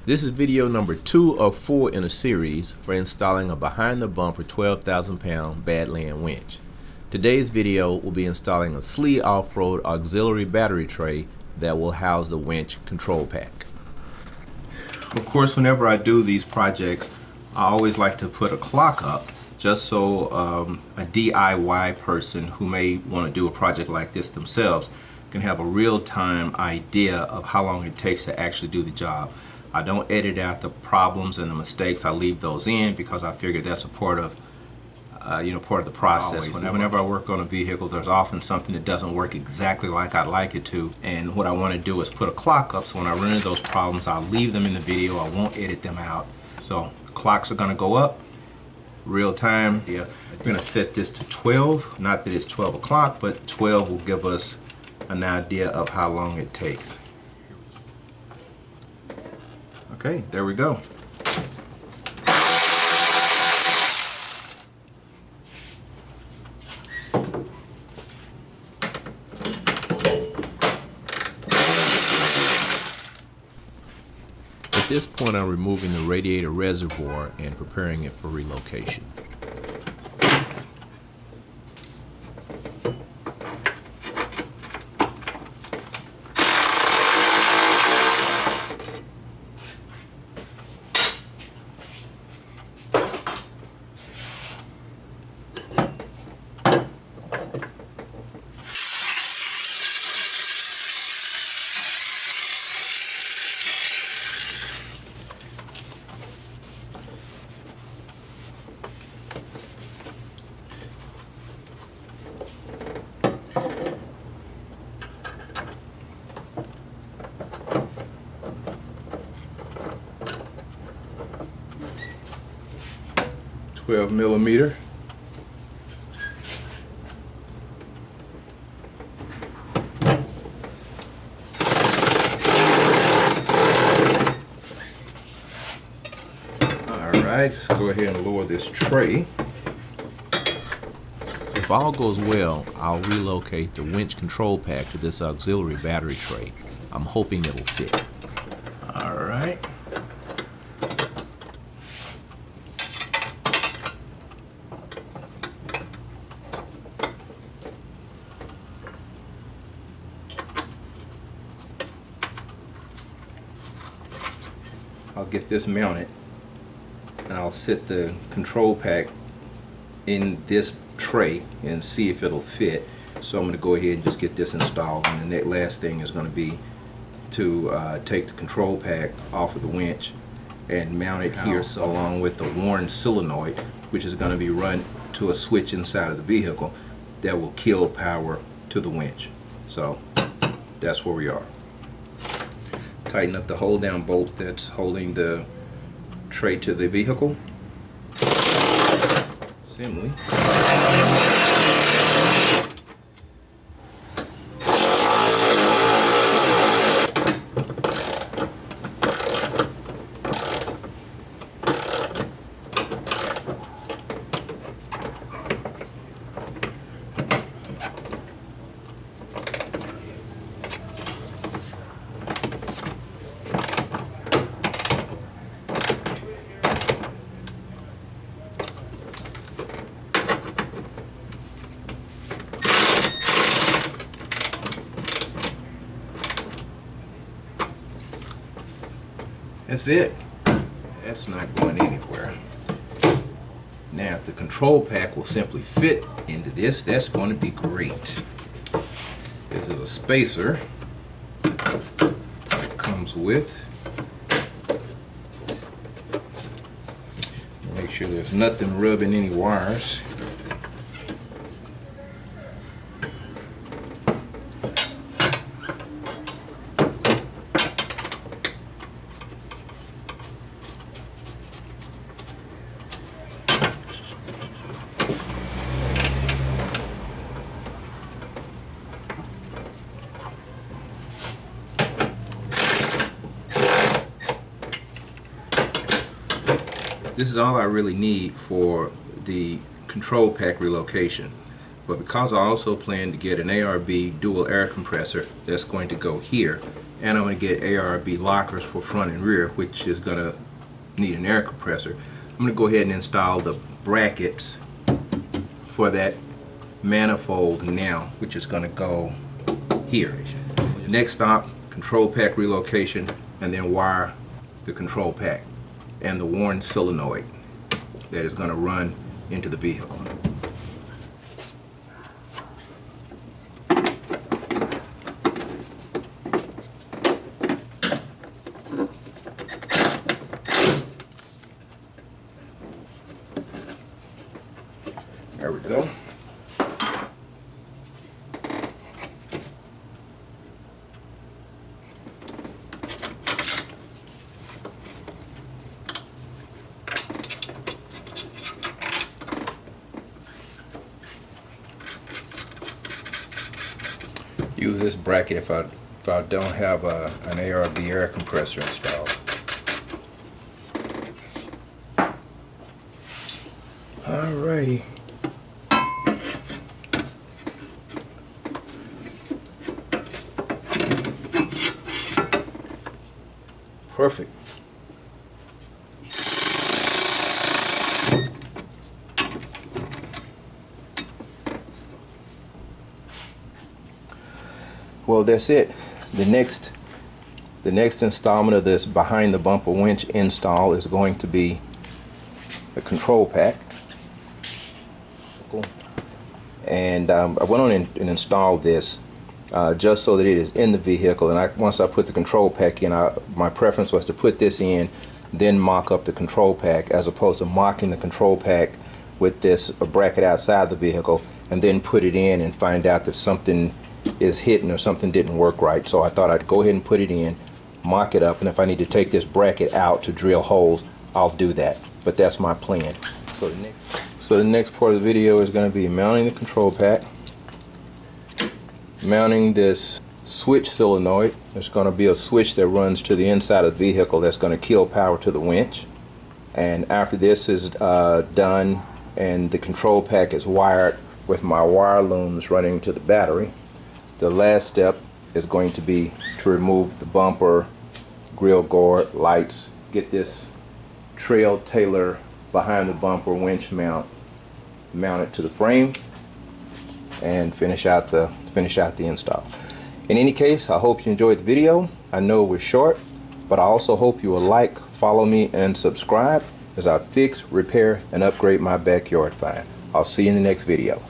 This is video number 2 of 4 in a series for installing a behind the bumper 12,000 pound Badland winch. Today's video will be installing a Slee off-road auxiliary battery tray that will house the winch control pack. Of course, whenever I do these projects, I always like to put a clock up just so a DIY person who may want to do a project like this themselves can have a real-time idea of how long it takes to actually do the job. I don't edit out the problems and the mistakes. I leave those in because I figure that's a part of part of the process. Whenever I work on a vehicle, there's often something that doesn't work exactly like I'd like it to, and what I want to do is put a clock up so when I run into those problems, I'll leave them in the video. I won't edit them out. So clocks are going to go up real time. Yeah, we're going to set this to 12. Not that it's 12 o'clock, but 12 will give us an idea of how long it takes. Okay, there we go. At this point, I'm removing the radiator reservoir and preparing it for relocation. $12mm. Alright, let's go ahead and lower this tray. If all goes well, I'll relocate the winch control pack to this auxiliary battery tray. I'm hoping it'll fit. Alright. I'll get this mounted and I'll set the control pack in this tray and see if it'll fit. So I'm going to go ahead and just get this installed, and the last thing is going to be to take the control pack off of the winch and mount it here along with the worn solenoid, which is going to be run to a switch inside of the vehicle that will kill power to the winch. So that's where we are. Tighten up the hold down bolt that's holding the tray to the vehicle. Assembly. That's it. That's not going anywhere. Now, if the control pack will simply fit into this, that's going to be great. This is a spacer that comes with. Make sure there's nothing rubbing any wires. This is all I really need for the control pack relocation. But because I also plan to get an ARB dual air compressor that's going to go here, and I'm going to get ARB lockers for front and rear, which is going to need an air compressor. I'm going to go ahead and install the brackets for that manifold now, which is going to go here. Next stop, control pack relocation, and then wire the control pack and the worn solenoid that is going to run into the vehicle. There we go. Use this bracket if I don't have an ARB air compressor installed. Alrighty. Perfect. Well, that's it. The next installment of this behind the bumper winch install is going to be the control pack. And I went on and installed this just so that it is in the vehicle, and once I put the control pack in, my preference was to put this in, then mock up the control pack, as opposed to mocking the control pack with this bracket outside the vehicle and then put it in and find out that something is hidden or something didn't work right. So I thought I'd go ahead and put it in, mock it up, and if I need to take this bracket out to drill holes, I'll do that. But that's my plan. So the next part of the video is going to be mounting the control pack, mounting this switch solenoid. There's going to be a switch that runs to the inside of the vehicle that's going to kill power to the winch. And after this is done and the control pack is wired with my wire looms running to the battery, the last step is going to be to remove the bumper, grill guard, lights, get this trail trailer behind the bumper winch mount mounted to the frame, and finish out the install. In any case, I hope you enjoyed the video. I know it was short, but I also hope you will like, follow me, and subscribe as I fix, repair, and upgrade my backyard find. I'll see you in the next video.